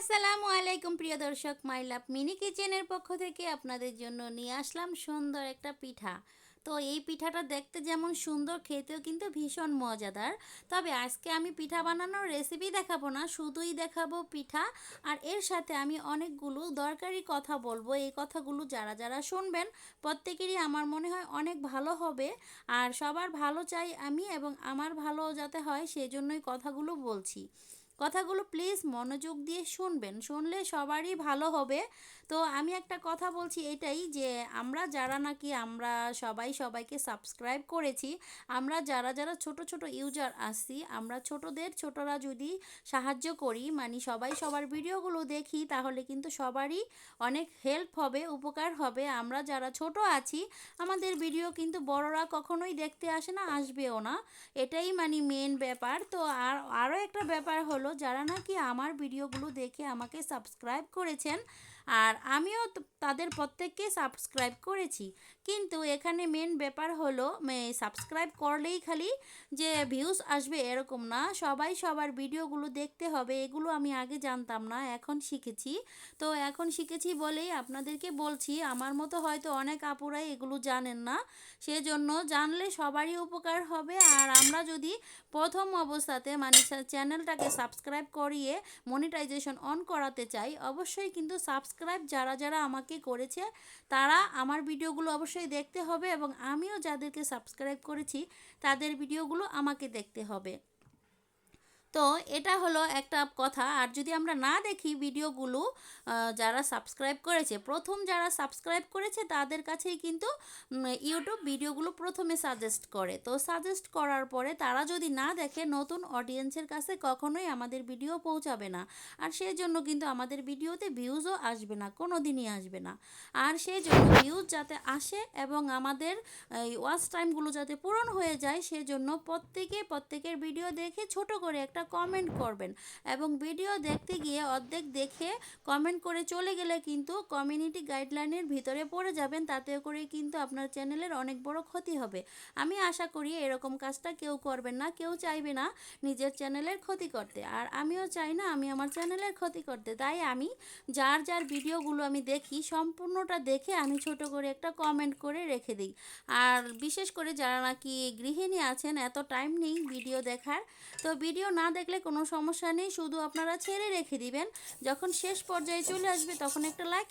আসসালামু আলাইকুম প্রিয় দর্শক, মাই লাভ মিনি কিচেনের পক্ষ থেকে আপনাদের জন্য নিয়ে আসলাম সুন্দর একটা পিঠা। তো এই পিঠাটা দেখতে যেমন সুন্দর, খেতেও কিন্তু ভীষণ মজাদার। তবে আজকে আমি পিঠা বানানোর রেসিপি দেখাবো না, শুধুই দেখাবো পিঠা। আর এর সাথে আমি অনেকগুলো দরকারি কথা বলবো। এই কথাগুলো যারা যারা শুনবেন প্রত্যেকেরই আমার মনে হয় অনেক ভালো হবে। আর সবার ভালো চাই আমি, এবং আমার ভালো যাতে হয় সেজন্যই কথাগুলো বলছি। কথাগুলো প্লিজ মনোযোগ দিয়ে শুনবেন, শুনলে সবারই ভালো হবে। তো আমি একটা কথা বলছি এটাই যে আমরা সবাই সবাইকে সাবস্ক্রাইব করেছি। আমরা যারা যারা ছোট ছোট ইউজার আছি, আমরা ছোটরা যদি সাহায্য করি, মানে সবাই সবার ভিডিওগুলো দেখি, তাহলে কিন্তু সবারই অনেক হেল্প হবে, উপকার হবে। আমরা যারা ছোট আছি, আমাদের ভিডিও কিন্তু বড়রা কখনোই দেখতে আসে না, আসবেও না। এটাই মানে মেন ব্যাপার। তো আরও একটা ব্যাপার হলো, যারা নাকি আমার ভিডিওগুলো দেখে আমাকে সাবস্ক্রাইব করেছেন, আর আমিও তাদের প্রত্যেককে সাবস্ক্রাইব করেছি। কিন্তু এখানে মেন ব্যাপার হলো, সাবস্ক্রাইব করলেই খালি যে ভিউজ আসবে এরকম না, সবাই সবার ভিডিওগুলো দেখতে হবে। এগুলো আমি আগে জানতাম না, এখন শিখেছি। তো এখন শিখেছি বলেই আপনাদেরকে বলছি। আমার মতো হয়তো অনেক আপুরাই এগুলো জানেন না, সেজন্য জানলে সবারই উপকার হবে। আর আমরা যদি প্রথম অবস্থাতে মানে চ্যানেলটাকে সাবস্ক্রাইব করিয়ে মনিটাইজেশন অন করাতে চাই, অবশ্যই কিন্তু সাবস্ক্রাইব যারা যারা আমাকে করেছে তারা আমার ভিডিওগুলো অবশ্যই দেখতে হবে, এবং আমিও যাদেরকে সাবস্ক্রাইব করেছি তাদের ভিডিওগুলো আমাকে দেখতে হবে। তো এটা হলো একটা কথা। আর যদি আমরা না দেখি ভিডিওগুলো, যারা সাবস্ক্রাইব করেছে, প্রথম যারা সাবস্ক্রাইব করেছে তাদের কাছেই কিন্তু ইউটিউব ভিডিওগুলো প্রথমে সাজেস্ট করে। তো সাজেস্ট করার পরে তারা যদি না দেখে, নতুন অডিয়েন্সের কাছে কখনোই আমাদের ভিডিও পৌঁছাবে না। আর সেই জন্য কিন্তু আমাদের ভিডিওতে ভিউজও আসবে না, কোনো দিনই আসবে না। আর সেই জন্য ভিউজ যাতে আসে এবং আমাদের এই ওয়াচ টাইমগুলো যাতে পূরণ হয়ে যায়, সেজন্য প্রত্যেকের ভিডিও দেখে ছোট করে একটা কমেন্ট করবেন। এবং ভিডিও দেখতে গিয়ে অর্ধেক দেখে কমেন্ট করে চলে গেলে কিন্তু কমিউনিটি গাইডলাইনের ভিতরে পড়ে যাবেন, তাতে করে কিন্তু আপনার চ্যানেলের অনেক বড় ক্ষতি হবে। আমি আশা করি এরকম কাজটা কেউ করবেন না, কেউ চাইবে না নিজের চ্যানেলের ক্ষতি করতে। আর আমিও চাই না আমি আমার চ্যানেলের ক্ষতি করতে। তাই আমি যার যার ভিডিওগুলো আমি দেখি, সম্পূর্ণটা দেখে আমি ছোট করে একটা কমেন্ট করে রেখে দিই। আর বিশেষ করে যারা নাকি গৃহিণী আছেন, এত টাইম নেই ভিডিও দেখার, তো ভিডিও না দেখলে কোনো সমস্যা নেই, শুধু আপনারা ছেড়ে রেখে দিবেন। যখন শেষ পর্যায়ে চলে আসবে তখন একটা লাইক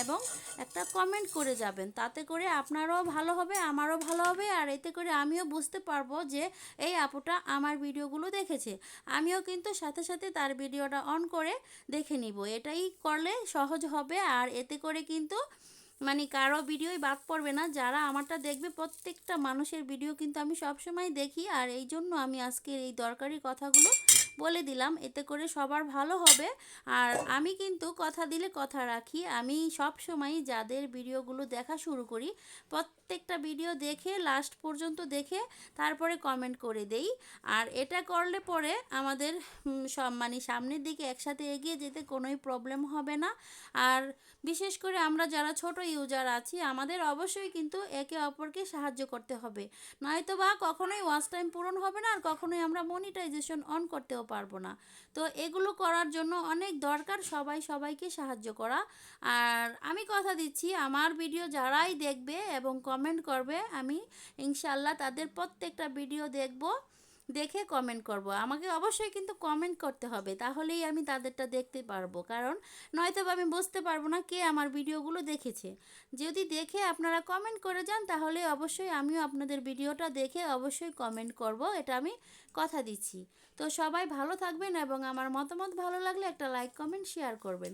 এবং একটা কমেন্ট করে যাবেন, তাতে করে আপনারও ভালো হবে, আমারও ভালো হবে। আর এতে করে আমিও বুঝতে পারবো যে এই আপুটা আমার ভিডিওগুলো দেখেছে। আমিও কিন্তু সাথে সাথে তার ভিডিওটা অন করে দেখে নিব। এটাই করলে সহজ হবে। আর এতে করে কিন্তু মানে কারো ভিডিওই বাদ পড়বে না। যারা আমারটা দেখবে, প্রত্যেকটা মানুষের ভিডিও কিন্তু আমি সবসময় দেখি। আর এই জন্য আমি আজকের এই দরকারি কথাগুলো বলে দিলাম, এতে করে সবার ভালো হবে। আর আমি কিন্তু কথা দিলে কথা রাখি। আমি সব সময় যাদের ভিডিওগুলো দেখা শুরু করি, প্রত্যেকটা ভিডিও দেখে লাস্ট পর্যন্ত দেখে তারপরে কমেন্ট করে দেই। আর এটা করলে পরে আমাদের সব মানে সামনের দিকে একসাথে এগিয়ে যেতে কোনোই প্রবলেম হবে না। আর বিশেষ করে আমরা যারা ছোট ইউজার আছি, আমাদের অবশ্যই কিন্তু একে অপরকে সাহায্য করতে হবে, নয়তো বা কখনোই ওয়াচ টাইম পূরণ হবে না, আর কখনোই আমরা মনিটাইজেশন অন করতেও পারবো না। তো এগুলো করার জন্য অনেক দরকার সবাই সবাইকে সাহায্য করা। আর আমি কথা দিচ্ছি, আমার ভিডিও যারাই দেখবে এবং কমেন্ট করবে, আমি ইনশাল্লাহ তাদের প্রত্যেকটা ভিডিও দেখব, দেখে কমেন্ট করব। আমাকে অবশ্যই কিন্তু কমেন্ট করতে হবে, তাহলেই আমি তাদেরটা দেখতে পারবো। কারণ নয়তো আমি বুঝতে পারবো না কে আমার ভিডিওগুলো দেখেছে। যদি দেখে আপনারা কমেন্ট করে যান, তাহলে অবশ্যই আমিও আপনাদের ভিডিওটা দেখে অবশ্যই কমেন্ট করব, এটা আমি কথা দিচ্ছি। তো সবাই ভালো থাকবেন, এবং আমার মতামত ভালো লাগলে একটা লাইক কমেন্ট শেয়ার করবেন।